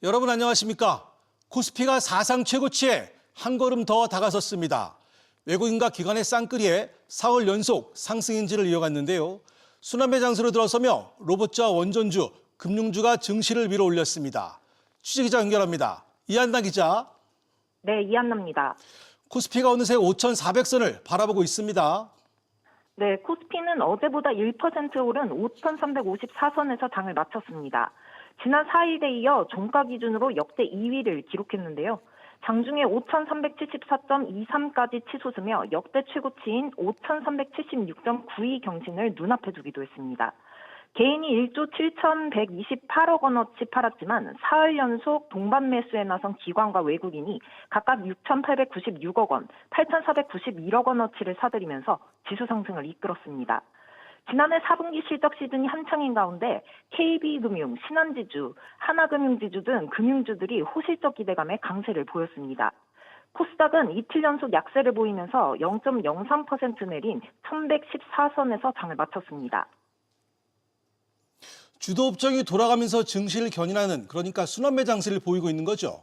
여러분 안녕하십니까? 코스피가 사상 최고치에 한 걸음 더 다가섰습니다. 외국인과 기관의 쌍끌이에 4월 연속 상승 인지를 이어갔는데요. 순환매 장세로 들어서며 로봇주와 원전주, 금융주가 증시를 밀어 올렸습니다. 취재기자 연결합니다. 이한나 기자. 네, 이한나입니다. 코스피가 어느새 5,400선을 바라보고 있습니다. 네, 코스피는 어제보다 1% 오른 5,354선에서 장을 마쳤습니다. 지난 4일에 이어 종가 기준으로 역대 2위를 기록했는데요. 장중에 5,374.23까지 치솟으며 역대 최고치인 5,376.92 경신을 눈앞에 두기도 했습니다. 개인이 1조 7,128억 원어치 팔았지만 사흘 연속 동반 매수에 나선 기관과 외국인이 각각 6,896억 원, 8,491억 원어치를 사들이면서 지수 상승을 이끌었습니다. 지난해 4분기 실적 시즌이 한창인 가운데 KB금융, 신한지주, 하나금융지주 등 금융주들이 호실적 기대감에 강세를 보였습니다. 코스닥은 이틀 연속 약세를 보이면서 0.03% 내린 1,114선에서 장을 마쳤습니다. 주도 업종이 돌아가면서 증시를 견인하는, 그러니까 순환매 장세를 보이고 있는 거죠.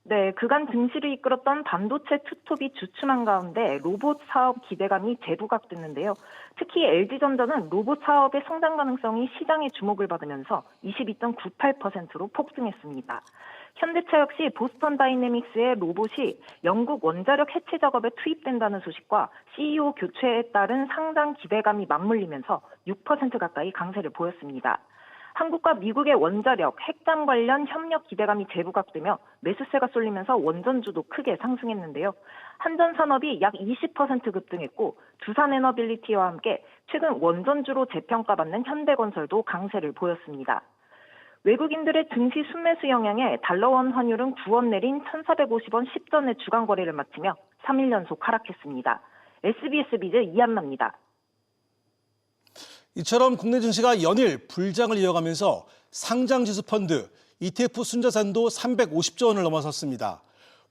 네, 그간 증시를 이끌었던 반도체 투톱이 주춤한 가운데 로봇 사업 기대감이 재부각됐는데요. 특히 LG전자는 로봇 사업의 성장 가능성이 시장의 주목을 받으면서 22.98%로 폭등했습니다. 현대차 역시 보스턴 다이내믹스의 로봇이 영국 원자력 해체 작업에 투입된다는 소식과 CEO 교체에 따른 상장 기대감이 맞물리면서 6% 가까이 강세를 보였습니다. 한국과 미국의 원자력, 핵잠 관련 협력 기대감이 재부각되며 매수세가 쏠리면서 원전주도 크게 상승했는데요. 한전산업이 약 20% 급등했고 두산에너빌리티와 함께 최근 원전주로 재평가받는 현대건설도 강세를 보였습니다. 외국인들의 증시 순매수 영향에 달러원 환율은 9원 내린 1,450원 10전의 주간 거래를 마치며 3일 연속 하락했습니다. SBS 비즈 이한나입니다. 이처럼 국내 증시가 연일 불장을 이어가면서 상장지수 펀드, ETF 순자산도 350조 원을 넘어섰습니다.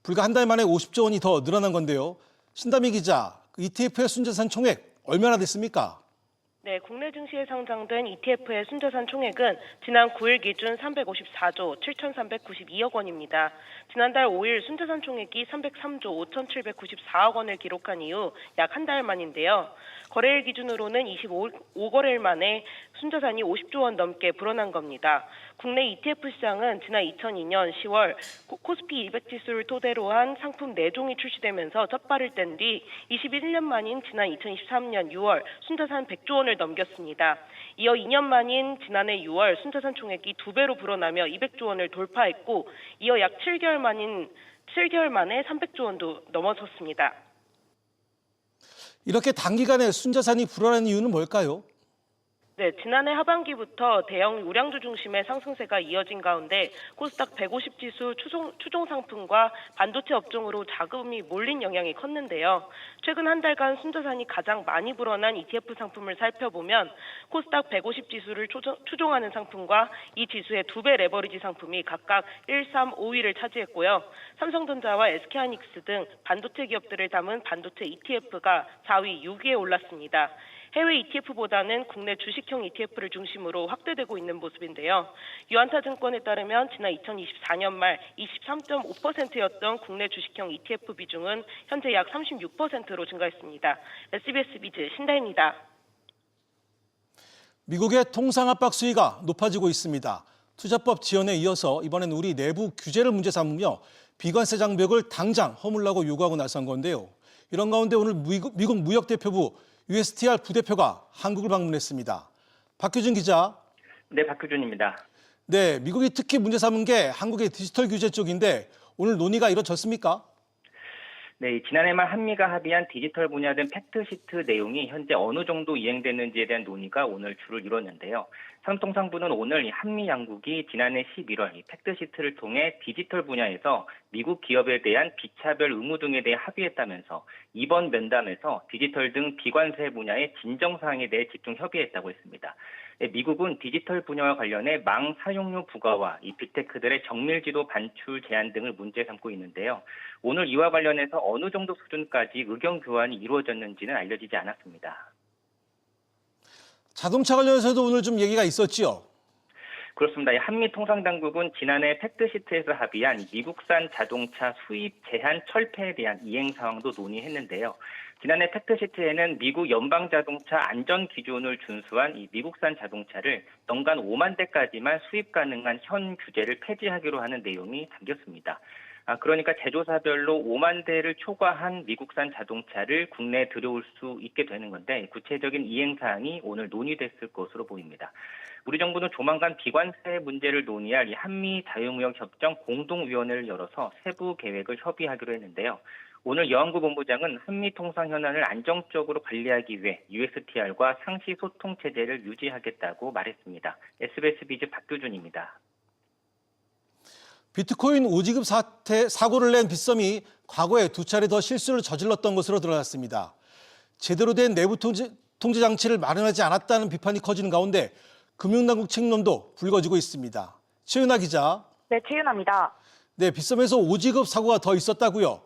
불과 한 달 만에 50조 원이 더 늘어난 건데요. 신다미 기자, ETF의 순자산 총액 얼마나 됐습니까? 네, 국내 증시에 상장된 ETF의 순자산 총액은 지난 9일 기준 354조 7,392억 원입니다. 지난달 5일 순자산 총액이 303조 5,794억 원을 기록한 이후 약 한 달 만인데요. 거래일 기준으로는 25거래일 만에 순자산이 50조 원 넘게 불어난 겁니다. 국내 ETF 시장은 지난 2002년 10월 코스피 200 지수를 토대로 한 상품 4종이 출시되면서 첫 발을 뗀 뒤 21년 만인 지난 2023년 6월 순자산 100조 원을 넘겼습니다. 이어 2년 만인 지난해 6월 순자산 총액이 2배로 불어나며 200조 원을 돌파했고 이어 약 7개월 만에 300조 원도 넘어섰습니다. 이렇게 단기간에 순자산이 불어난 이유는 뭘까요? 네, 지난해 하반기부터 대형 우량주 중심의 상승세가 이어진 가운데 코스닥 150 지수 추종 상품과 반도체 업종으로 자금이 몰린 영향이 컸는데요. 최근 한 달간 순자산이 가장 많이 불어난 ETF 상품을 살펴보면 코스닥 150 지수를 추종하는 상품과 이 지수의 2배 레버리지 상품이 각각 1, 3, 5위를 차지했고요. 삼성전자와 SK하이닉스 등 반도체 기업들을 담은 반도체 ETF가 4위, 6위에 올랐습니다. 해외 ETF보다는 국내 주식형 ETF를 중심으로 확대되고 있는 모습인데요. 유한타증권에 따르면 지난 2024년 말 23.5%였던 국내 주식형 ETF 비중은 현재 약 36%로 증가했습니다. SBS 비즈 신다입니다. 미국의 통상 압박 수위가 높아지고 있습니다. 투자법 지연에 이어서 이번엔 우리 내부 규제를 문제 삼으며 비관세 장벽을 당장 허물라고 요구하고 나선 건데요. 이런 가운데 오늘 미국 무역대표부 USTR 부대표가 한국을 방문했습니다. 박규준 기자. 네, 박규준입니다. 네, 미국이 특히 문제 삼은 게 한국의 디지털 규제 쪽인데 오늘 논의가 이루어졌습니까? 네, 지난해 말 한미가 합의한 디지털 분야 등 팩트시트 내용이 현재 어느 정도 이행됐는지에 대한 논의가 오늘 주를 이뤘는데요. 산업통상부는 오늘 한미 양국이 지난해 11월 이 팩트시트를 통해 디지털 분야에서 미국 기업에 대한 비차별 의무 등에 대해 합의했다면서 이번 면담에서 디지털 등 비관세 분야의 진정사항에 대해 집중 협의했다고 했습니다. 미국은 디지털 분야와 관련해 망 사용료 부과와 이 빅테크들의 정밀지도 반출 제한 등을 문제 삼고 있는데요. 오늘 이와 관련해서 어느 정도 수준까지 의견 교환이 이루어졌는지는 알려지지 않았습니다. 자동차 관련해서도 오늘 좀 얘기가 있었지요? 그렇습니다. 이 한미통상당국은 지난해 팩트시트에서 합의한 미국산 자동차 수입 제한 철폐에 대한 이행 사항도 논의했는데요. 지난해 팩트시트에는 미국 연방자동차 안전기준을 준수한 이 미국산 자동차를 연간 5만 대까지만 수입 가능한 현 규제를 폐지하기로 하는 내용이 담겼습니다. 그러니까 제조사별로 5만 대를 초과한 미국산 자동차를 국내에 들여올 수 있게 되는 건데 구체적인 이행 사항이 오늘 논의됐을 것으로 보입니다. 우리 정부는 조만간 비관세 문제를 논의할 이 한미 자유무역협정 공동위원회를 열어서 세부 계획을 협의하기로 했는데요. 오늘 여한구 본부장은 한미 통상 현안을 안정적으로 관리하기 위해 USTR과 상시 소통 체제를 유지하겠다고 말했습니다. SBS 비즈 박규준입니다. 비트코인 오지급 사고를 낸 빗썸이 과거에 2차례 더 실수를 저질렀던 것으로 드러났습니다. 제대로 된 내부 통제 장치를 마련하지 않았다는 비판이 커지는 가운데 금융당국 책임론도 불거지고 있습니다. 최윤아 기자. 네, 최윤아입니다. 네, 빗썸에서 오지급 사고가 더 있었다고요?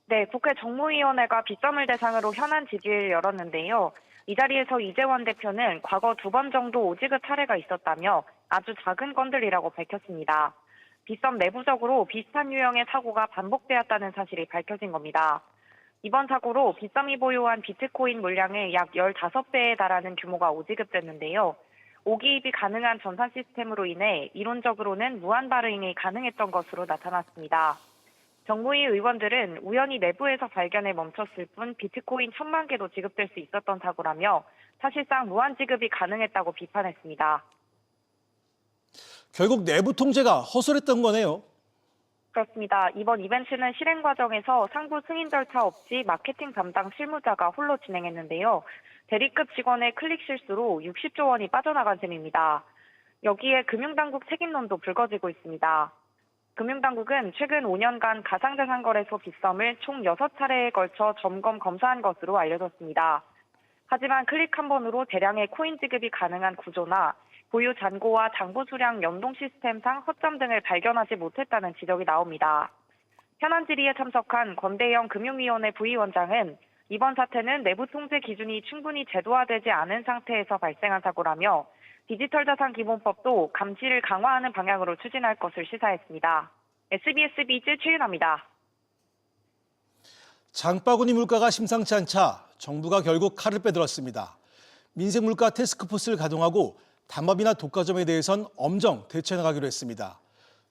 네, 국회 정무위원회가 빗썸을 대상으로 현안 질의를 열었는데요. 이 자리에서 이재원 대표는 과거 2번 정도 오지급 사례가 있었다며 아주 작은 건들이라고 밝혔습니다. 빗썸 내부적으로 비슷한 유형의 사고가 반복되었다는 사실이 밝혀진 겁니다. 이번 사고로 빗썸이 보유한 비트코인 물량의 약 15배에 달하는 규모가 오지급됐는데요. 오기입이 가능한 전산 시스템으로 인해 이론적으로는 무한 발행이 가능했던 것으로 나타났습니다. 정무위 의원들은 우연히 내부에서 발견해 멈췄을 뿐 비트코인 1,000만 개도 지급될 수 있었던 사고라며 사실상 무한 지급이 가능했다고 비판했습니다. 결국 내부 통제가 허술했던 거네요. 그렇습니다. 이번 이벤트는 실행 과정에서 상부 승인 절차 없이 마케팅 담당 실무자가 홀로 진행했는데요. 대리급 직원의 클릭 실수로 60조 원이 빠져나간 셈입니다. 여기에 금융당국 책임론도 불거지고 있습니다. 금융당국은 최근 5년간 가상자산거래소 빗썸을 총 6차례에 걸쳐 점검 검사한 것으로 알려졌습니다. 하지만 클릭 한 번으로 대량의 코인 지급이 가능한 구조나 보유 잔고와 장부 수량 연동 시스템상 허점 등을 발견하지 못했다는 지적이 나옵니다. 현안 질의에 참석한 권대영 금융위원회 부위원장은 이번 사태는 내부 통제 기준이 충분히 제도화되지 않은 상태에서 발생한 사고라며 디지털자산기본법도 감시를 강화하는 방향으로 추진할 것을 시사했습니다. SBS 비즈 최윤아입니다. 장바구니 물가가 심상치 않자 정부가 결국 칼을 빼들었습니다. 민생물가 태스크포스를 가동하고 단밥이나 독과점에 대해선 엄정 대처해 나가기로 했습니다.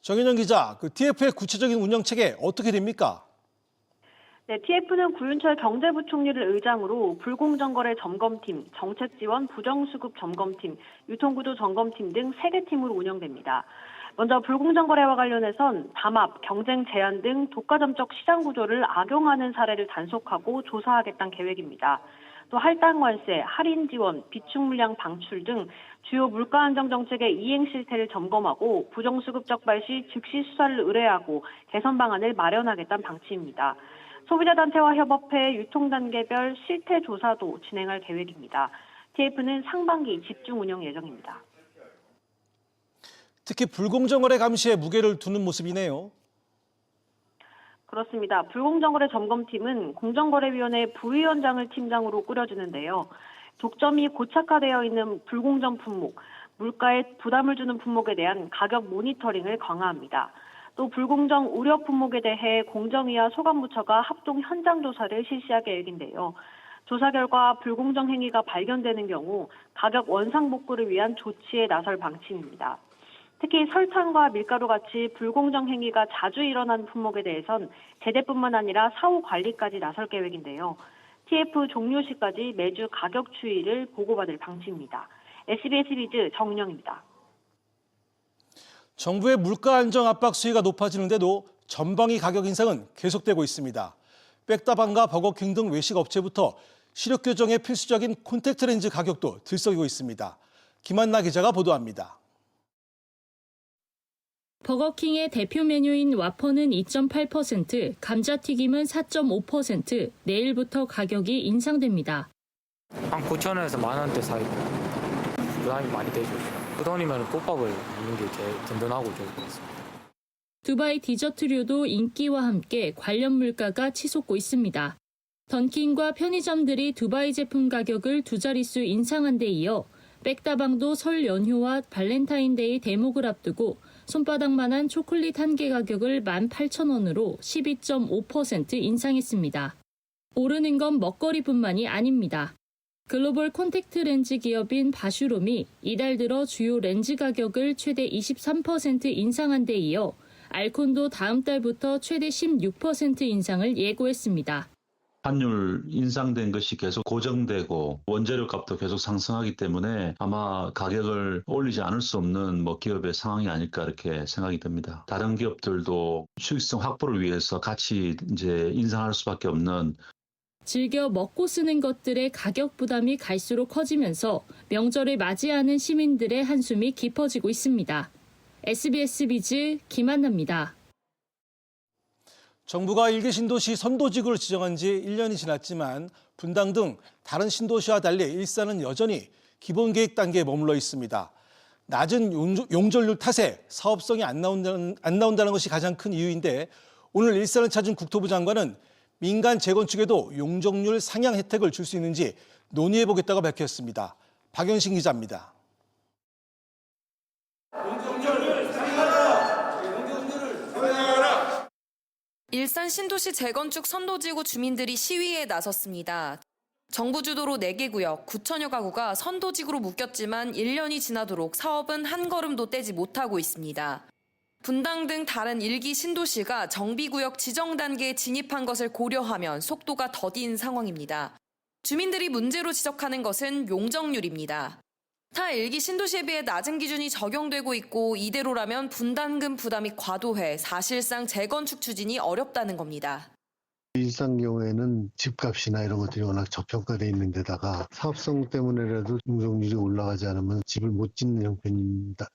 정현영 기자, TF의 구체적인 운영체계 어떻게 됩니까? 네, TF는 구윤철 경제부총리를 의장으로 불공정거래 점검팀, 정책지원 부정수급 점검팀, 유통구조 점검팀 등 3개 팀으로 운영됩니다. 먼저 불공정거래와 관련해선 담합, 경쟁 제한 등 독과점적 시장 구조를 악용하는 사례를 단속하고 조사하겠다는 계획입니다. 또 할당관세, 할인 지원, 비축 물량 방출 등 주요 물가 안정 정책의 이행 실태를 점검하고 부정수급 적발 시 즉시 수사를 의뢰하고 개선 방안을 마련하겠다는 방침입니다. 소비자단체와 협업해 유통단계별 실태 조사도 진행할 계획입니다. TF는 상반기 집중 운영 예정입니다. 특히 불공정거래 감시에 무게를 두는 모습이네요. 그렇습니다. 불공정거래 점검팀은 공정거래위원회 부위원장을 팀장으로 꾸려주는데요. 독점이 고착화되어 있는 불공정 품목, 물가에 부담을 주는 품목에 대한 가격 모니터링을 강화합니다. 또 불공정 우려 품목에 대해 공정위와 소관부처가 합동 현장 조사를 실시할 계획인데요. 조사 결과 불공정 행위가 발견되는 경우 가격 원상복구를 위한 조치에 나설 방침입니다. 특히 설탕과 밀가루 같이 불공정 행위가 자주 일어나는 품목에 대해선 제재뿐만 아니라 사후 관리까지 나설 계획인데요. TF 종료 시까지 매주 가격 추이를 보고받을 방침입니다. SBS 비즈 정은영입니다. 정부의 물가 안정 압박 수위가 높아지는데도 전방위 가격 인상은 계속되고 있습니다. 백다방과 버거킹 등 외식 업체부터 시력 교정에 필수적인 콘택트 렌즈 가격도 들썩이고 있습니다. 김한나 기자가 보도합니다. 버거킹의 대표 메뉴인 와퍼는 2.8%, 감자튀김은 4.5%, 내일부터 가격이 인상됩니다. 한 9,000원에서 10,000원대 사이 부담이 많이 되죠. 그 돈이면 꽃밥을 먹는 게 제일 든든하고 좋을 것 같습니다. 두바이 디저트류도 인기와 함께 관련 물가가 치솟고 있습니다. 던킨과 편의점들이 두바이 제품 가격을 2자릿수 인상한 데 이어 백다방도 설 연휴와 발렌타인데이 대목을 앞두고 손바닥만한 초콜릿 한 개 가격을 18,000원으로 12.5% 인상했습니다. 오르는 건 먹거리뿐만이 아닙니다. 글로벌 콘택트 렌즈 기업인 바슈롬이 이달 들어 주요 렌즈 가격을 최대 23% 인상한 데 이어 알콘도 다음 달부터 최대 16% 인상을 예고했습니다. 환율 인상된 것이 계속 고정되고 원재료 값도 계속 상승하기 때문에 아마 가격을 올리지 않을 수 없는 기업의 상황이 아닐까 이렇게 생각이 듭니다. 다른 기업들도 수익성 확보를 위해서 같이 이제 인상할 수밖에 없는 즐겨 먹고 쓰는 것들의 가격 부담이 갈수록 커지면서 명절을 맞이하는 시민들의 한숨이 깊어지고 있습니다. SBS 비즈 김한나입니다. 정부가 일개 신도시 선도지구를 지정한 지 1년이 지났지만 분당 등 다른 신도시와 달리 일산은 여전히 기본 계획 단계에 머물러 있습니다. 낮은 용적률 탓에 사업성이 안 나온다는 것이 가장 큰 이유인데 오늘 일산을 찾은 국토부 장관은 민간 재건축에도 용적률 상향 혜택을 줄 수 있는지 논의해보겠다고 밝혔습니다. 박연신 기자입니다. 일산 신도시 재건축 선도지구 주민들이 시위에 나섰습니다. 정부 주도로 4개 구역, 9천여 가구가 선도지구로 묶였지만 1년이 지나도록 사업은 한 걸음도 떼지 못하고 있습니다. 분당 등 다른 1기 신도시가 정비구역 지정 단계에 진입한 것을 고려하면 속도가 더딘 상황입니다. 주민들이 문제로 지적하는 것은 용적률입니다. 타 1기 신도시에 비해 낮은 기준이 적용되고 있고 이대로라면 분담금 부담이 과도해 사실상 재건축 추진이 어렵다는 겁니다. 일산 경우에는 집값이나 이런 것들이 워낙 저평가되어 있는 데다가 사업성 때문에라도 용적률이 올라가지 않으면 집을 못 짓는 형편입니다.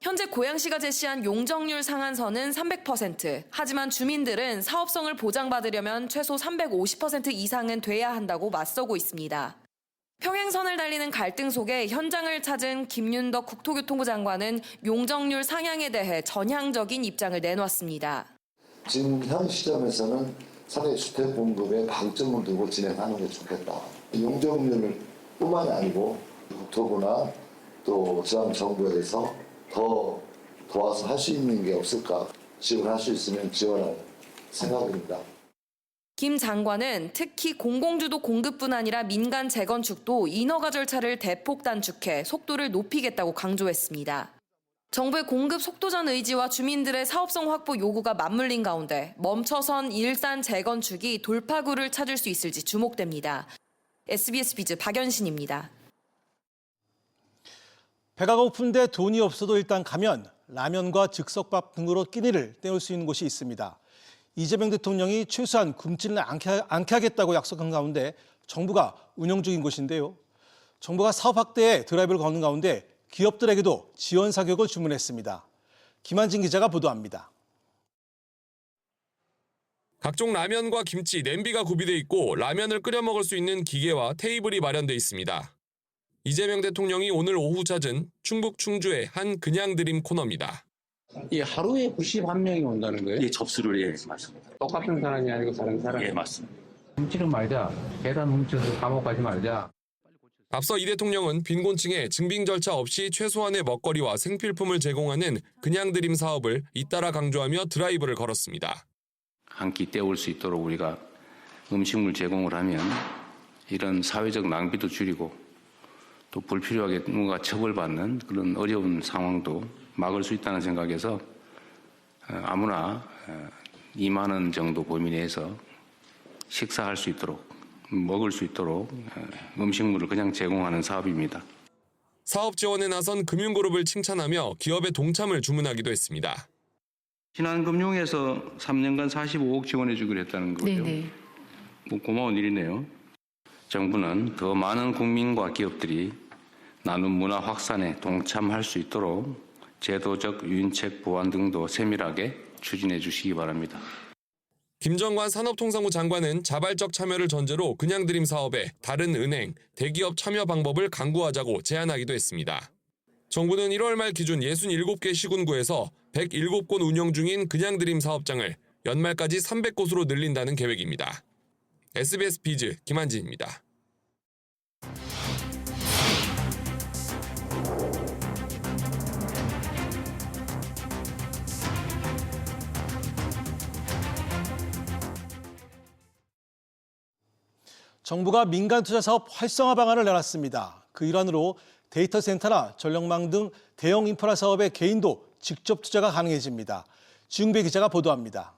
현재 고양시가 제시한 용적률 상한선은 300%. 하지만 주민들은 사업성을 보장받으려면 최소 350% 이상은 돼야 한다고 맞서고 있습니다. 평행선을 달리는 갈등 속에 현장을 찾은 김윤덕 국토교통부 장관은 용적률 상향에 대해 전향적인 입장을 내놓았습니다. 지금 현 시점에서는 상해 주택 공급에 방점을 두고 진행하는 게 좋겠다. 용적률을 뿐만이 아니고 국토부나 또 지방정부에서 더 도와서 할 수 있는 게 없을까? 지원할 수 있으면 지원할 생각입니다. 김 장관은 특히 공공주도 공급뿐 아니라 민간 재건축도 인허가 절차를 대폭 단축해 속도를 높이겠다고 강조했습니다. 정부의 공급 속도전 의지와 주민들의 사업성 확보 요구가 맞물린 가운데 멈춰선 일산 재건축이 돌파구를 찾을 수 있을지 주목됩니다. SBS 비즈 박연신입니다. 배가 고픈데 돈이 없어도 일단 가면 라면과 즉석밥 등으로 끼니를 때울 수 있는 곳이 있습니다. 이재명 대통령이 최소한 굶지는 않게 하겠다고 약속한 가운데 정부가 운영 중인 곳인데요. 정부가 사업 확대에 드라이브를 거는 가운데 기업들에게도 지원 사격을 주문했습니다. 김한진 기자가 보도합니다. 각종 라면과 김치, 냄비가 구비돼 있고 라면을 끓여 먹을 수 있는 기계와 테이블이 마련돼 있습니다. 이재명 대통령이 오늘 오후 찾은 충북 충주의 한 그냥 드림 코너입니다. 이 하루에 91명이 온다는 거예요? 예, 접수를 예, 맞습니다. 똑같은 사람이 아니고 다른 사람? 예, 맞습니다. 훔치는 말자. 계단 훔쳐서 감옥 가지 말자. 앞서 이 대통령은 빈곤층에 증빙 절차 없이 최소한의 먹거리와 생필품을 제공하는 그냥 드림 사업을 잇따라 강조하며 드라이브를 걸었습니다. 한 끼 때울 수 있도록 우리가 음식물 제공을 하면 이런 사회적 낭비도 줄이고 또 불필요하게 누군가 처벌받는 그런 어려운 상황도 막을 수 있다는 생각에서 아무나 2만 원 정도 범위 내에서 식사할 수 있도록 먹을 수 있도록 음식물을 그냥 제공하는 사업입니다. 사업 지원에 나선 금융그룹을 칭찬하며 기업의 동참을 주문하기도 했습니다. 신한금융에서 3년간 45억 지원해 주기로 했다는 거죠. 네네. 고마운 일이네요. 정부는 더 많은 국민과 기업들이 나눔 문화 확산에 동참할 수 있도록 제도적 유인책 보완 등도 세밀하게 추진해 주시기 바랍니다. 김정관 산업통상부 장관은 자발적 참여를 전제로 그냥 드림 사업에 다른 은행, 대기업 참여 방법을 강구하자고 제안하기도 했습니다. 정부는 1월 말 기준 67개 시군구에서 107곳 운영 중인 그냥 드림 사업장을 연말까지 300곳으로 늘린다는 계획입니다. SBS 비즈 김한진입니다. 정부가 민간 투자 사업 활성화 방안을 내놨습니다. 그 일환으로 데이터 센터나 전력망 등 대형 인프라 사업에 개인도 직접 투자가 가능해집니다. 주영배 기자가 보도합니다.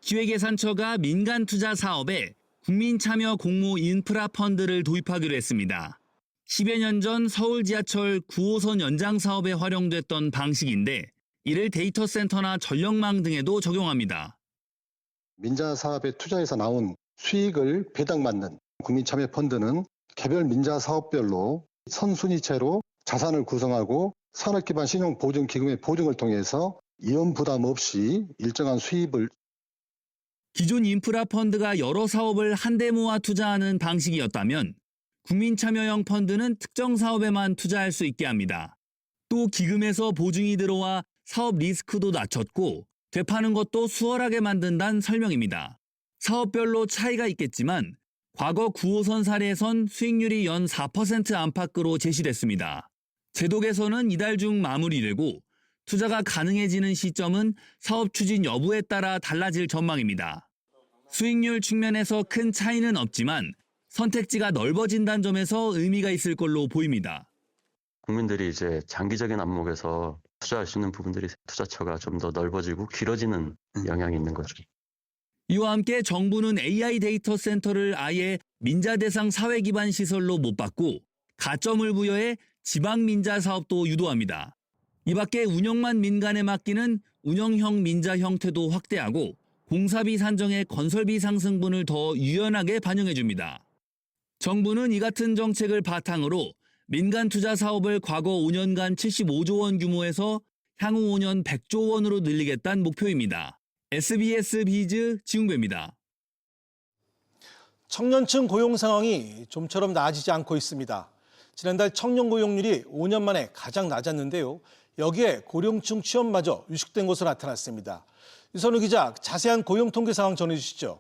기획예산처가 민간 투자 사업에 국민 참여 공모 인프라 펀드를 도입하기로 했습니다. 10여 년 전 서울 지하철 9호선 연장 사업에 활용됐던 방식인데 이를 데이터 센터나 전력망 등에도 적용합니다. 민자 사업에 투자해서 나온 수익을 배당받는 국민참여 펀드는 개별 민자 사업별로 선순위채로 자산을 구성하고 산업기반 신용보증기금의 보증을 통해서 이원 부담 없이 일정한 수입을. 기존 인프라 펀드가 여러 사업을 한데 모아 투자하는 방식이었다면 국민참여형 펀드는 특정 사업에만 투자할 수 있게 합니다. 또 기금에서 보증이 들어와 사업 리스크도 낮췄고 되파는 것도 수월하게 만든다는 설명입니다. 사업별로 차이가 있겠지만 과거 9호선 사례에선 수익률이 연 4% 안팎으로 제시됐습니다. 제도 개선은 이달 중 마무리되고 투자가 가능해지는 시점은 사업 추진 여부에 따라 달라질 전망입니다. 수익률 측면에서 큰 차이는 없지만 선택지가 넓어진다는 점에서 의미가 있을 걸로 보입니다. 국민들이 이제 장기적인 안목에서 투자할 수 있는 부분들이 투자처가 좀 더 넓어지고 길어지는 영향이 있는 거죠. 이와 함께 정부는 AI 데이터 센터를 아예 민자 대상 사회 기반 시설로 못 받고 가점을 부여해 지방 민자 사업도 유도합니다. 이 밖에 운영만 민간에 맡기는 운영형 민자 형태도 확대하고 공사비 산정의 건설비 상승분을 더 유연하게 반영해 줍니다. 정부는 이 같은 정책을 바탕으로 민간 투자 사업을 과거 5년간 75조 원 규모에서 향후 5년 100조 원으로 늘리겠다는 목표입니다. SBS 비즈 지웅배입니다. 청년층 고용 상황이 좀처럼 나아지지 않고 있습니다. 지난달 청년 고용률이 5년 만에 가장 낮았는데요. 여기에 고령층 취업마저 위축된 것으로 나타났습니다. 유선우 기자, 자세한 고용 통계 상황 전해주시죠.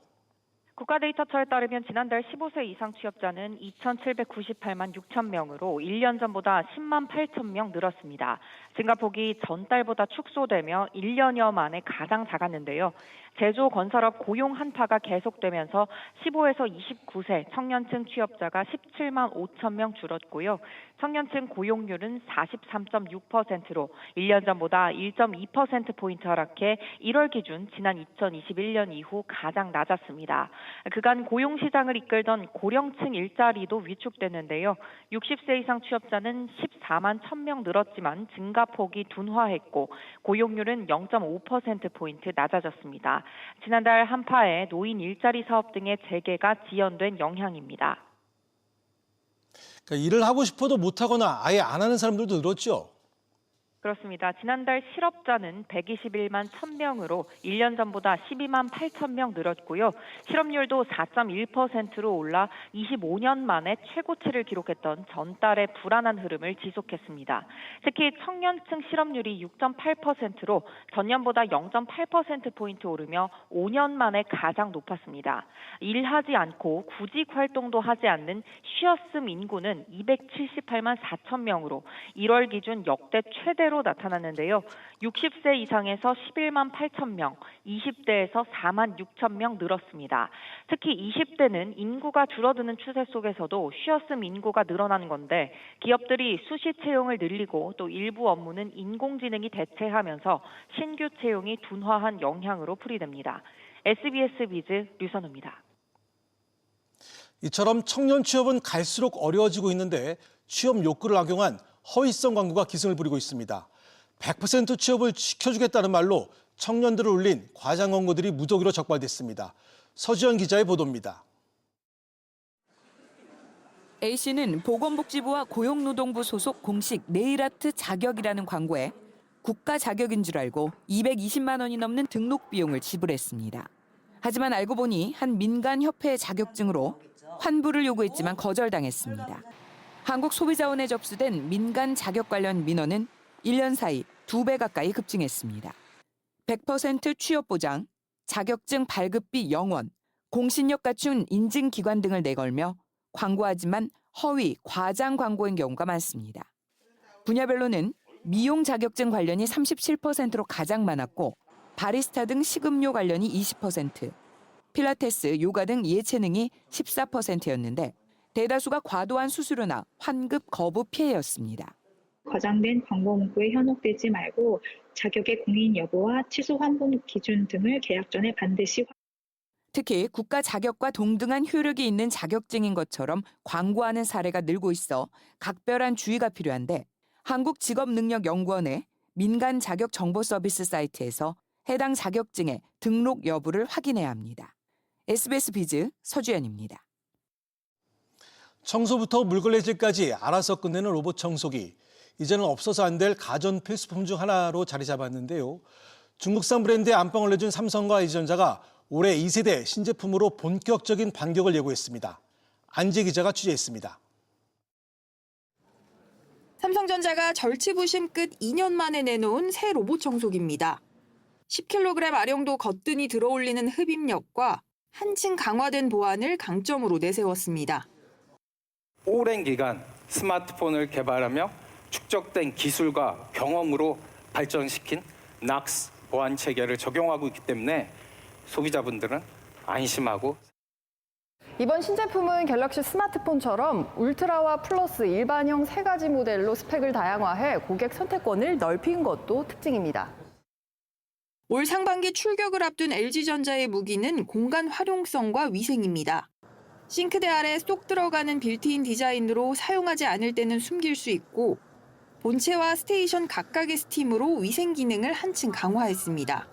국가데이터처에 따르면 지난달 15세 이상 취업자는 2,798만 6천 명으로 1년 전보다 10만 8천 명 늘었습니다. 증가폭이 전달보다 축소되며 1년여 만에 가장 작았는데요. 제조 건설업 고용 한파가 계속되면서 15에서 29세 청년층 취업자가 17만 5천 명 줄었고요. 청년층 고용률은 43.6%로 1년 전보다 1.2%포인트 하락해 1월 기준 지난 2021년 이후 가장 낮았습니다. 그간 고용시장을 이끌던 고령층 일자리도 위축됐는데요. 60세 이상 취업자는 14만 1,000명 늘었지만 증가폭이 둔화했고 고용률은 0.5%포인트 낮아졌습니다. 지난달 한파에 노인 일자리 사업 등의 재개가 지연된 영향입니다. 그러니까 일을 하고 싶어도 못하거나 아예 안 하는 사람들도 늘었죠. 그렇습니다. 지난달 실업자는 121만 1,000명으로 1년 전보다 12만 8천 명 늘었고요. 실업률도 4.1%로 올라 25년 만에 최고치를 기록했던 전달의 불안한 흐름을 지속했습니다. 특히 청년층 실업률이 6.8%로 전년보다 0.8%포인트 오르며 5년 만에 가장 높았습니다. 일하지 않고 구직 활동도 하지 않는 쉬었음 인구는 278만 4천 명으로 1월 기준 역대 최대로 나타났는데요. 60세 이상에서 11만 8천 명, 20대에서 4만 6천 명 늘었습니다. 특히 20대는 인구가 줄어드는 추세 속에서도 쉬었음 인구가 늘어나는 건데 기업들이 수시 채용을 늘리고 또 일부 업무는 인공지능이 대체하면서 신규 채용이 둔화한 영향으로 풀이됩니다. SBS 비즈 류선우입니다. 이처럼 청년 취업은 갈수록 어려워지고 있는데 취업 욕구를 악용한 허위성 광고가 기승을 부리고 있습니다. 100% 취업을 시켜주겠다는 말로 청년들을 울린 과장 광고들이 무더기로 적발됐습니다. 서지연 기자의 보도입니다. A씨는 보건복지부와 고용노동부 소속 공식 네일아트 자격이라는 광고에 국가 자격인 줄 알고 220만 원이 넘는 등록 비용을 지불했습니다. 하지만 알고 보니 한 민간 협회의 자격증으로 환불을 요구했지만 거절당했습니다. 한국소비자원에 접수된 민간 자격 관련 민원은 1년 사이 2배 가까이 급증했습니다. 100% 취업 보장, 자격증 발급비 0원, 공신력 갖춘 인증기관 등을 내걸며 광고하지만 허위, 과장 광고인 경우가 많습니다. 분야별로는 미용 자격증 관련이 37%로 가장 많았고 바리스타 등 식음료 관련이 20%, 필라테스, 요가 등 예체능이 14%였는데 대다수가 과도한 수수료나 환급 거부 피해였습니다. 과장된 광고 문구에 현혹되지 말고 자격의 공인 여부와 취소 환분 기준 등을 계약 전에 반드시 특히 국가 자격과 동등한 효력이 있는 자격증인 것처럼 광고하는 사례가 늘고 있어 각별한 주의가 필요한데 한국직업능력연구원의 민간 자격 정보 서비스 사이트에서 해당 자격증의 등록 여부를 확인해야 합니다. SBS 비즈 서주연입니다. 청소부터 물걸레질까지 알아서 끝내는 로봇 청소기. 이제는 없어서 안 될 가전 필수품 중 하나로 자리 잡았는데요. 중국산 브랜드의 안방을 내준 삼성과 LG전자가 올해 2세대 신제품으로 본격적인 반격을 예고했습니다. 안재 기자가 취재했습니다. 삼성전자가 절치부심 끝 2년 만에 내놓은 새 로봇 청소기입니다. 10kg 아령도 거뜬히 들어올리는 흡입력과 한층 강화된 보안을 강점으로 내세웠습니다. 오랜 기간 스마트폰을 개발하며 축적된 기술과 경험으로 발전시킨 낙스 보안 체계를 적용하고 있기 때문에 소비자분들은 안심하고. 이번 신제품은 갤럭시 스마트폰처럼 울트라와 플러스 일반형 3가지 모델로 스펙을 다양화해 고객 선택권을 넓힌 것도 특징입니다. 올 상반기 출격을 앞둔 LG전자의 무기는 공간 활용성과 위생입니다. 싱크대 아래 쏙 들어가는 빌트인 디자인으로 사용하지 않을 때는 숨길 수 있고 본체와 스테이션 각각의 스팀으로 위생 기능을 한층 강화했습니다.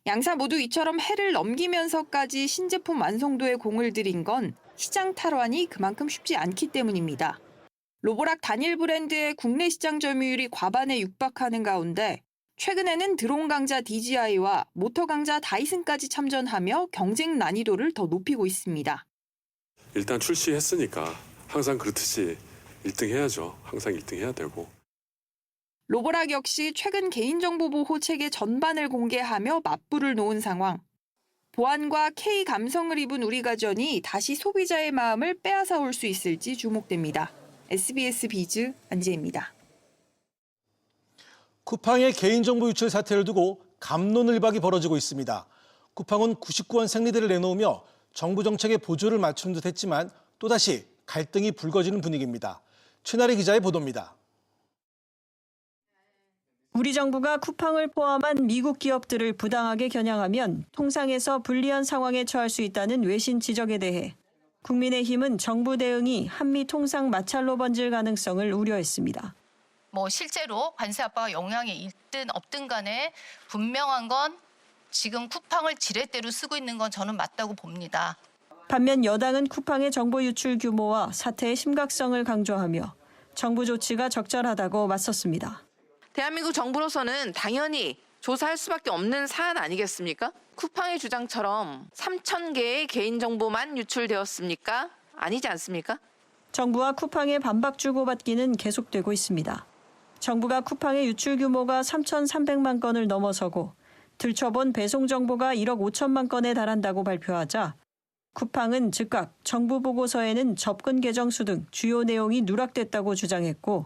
양사 모두 이처럼 해를 넘기면서까지 신제품 완성도에 공을 들인 건 시장 탈환이 그만큼 쉽지 않기 때문입니다. 로보락 단일 브랜드의 국내 시장 점유율이 과반에 육박하는 가운데 최근에는 드론 강자 DJI와 모터 강자 다이슨까지 참전하며 경쟁 난이도를 더 높이고 있습니다. 일단 출시했으니까 항상 그렇듯이 1등 해야죠. 항상 1등 해야 되고. 로보락 역시 최근 개인정보 보호 체계 전반을 공개하며 맞불을 놓은 상황. 보안과 K 감성을 입은 우리 가전이 다시 소비자의 마음을 빼앗아 올 수 있을지 주목됩니다. SBS 비즈 안지혜입니다. 쿠팡의 개인정보 유출 사태를 두고 갑론을박이 벌어지고 있습니다. 쿠팡은 99원 생리대를 내놓으며 정부 정책에 보조를 맞추는 듯 했지만 또다시 갈등이 불거지는 분위기입니다. 최나리 기자의 보도입니다. 우리 정부가 쿠팡을 포함한 미국 기업들을 부당하게 겨냥하면 통상에서 불리한 상황에 처할 수 있다는 외신 지적에 대해 국민의힘은 정부 대응이 한미 통상 마찰로 번질 가능성을 우려했습니다. 실제로 관세 압박가 영향이 있든 없든 간에 분명한 건 지금 쿠팡을 지렛대로 쓰고 있는 건 저는 맞다고 봅니다. 반면 여당은 쿠팡의 정보 유출 규모와 사태의 심각성을 강조하며 정부 조치가 적절하다고 맞섰습니다. 대한민국 정부로서는 당연히 조사할 수밖에 없는 사안 아니겠습니까? 쿠팡의 주장처럼 3,000개의 개인정보만 유출되었습니까? 아니지 않습니까? 정부와 쿠팡의 반박 주고받기는 계속되고 있습니다. 정부가 쿠팡의 유출 규모가 3,300만 건을 넘어서고 들춰본 배송 정보가 1억 5천만 건에 달한다고 발표하자 쿠팡은 즉각 정부 보고서에는 접근 계정수 등 주요 내용이 누락됐다고 주장했고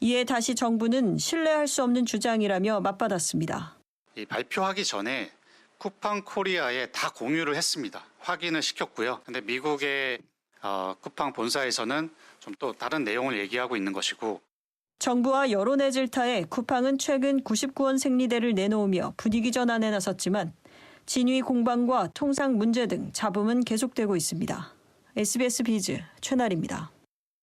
이에 다시 정부는 신뢰할 수 없는 주장이라며 맞받았습니다. 발표하기 전에 쿠팡 코리아에 다 공유를 했습니다. 확인을 시켰고요. 근데 미국의 쿠팡 본사에서는 좀 또 다른 내용을 얘기하고 있는 것이고 정부와 여론의 질타에 쿠팡은 최근 99원 생리대를 내놓으며 분위기 전환에 나섰지만 진위 공방과 통상 문제 등 잡음은 계속되고 있습니다. SBS 비즈 최나리입니다.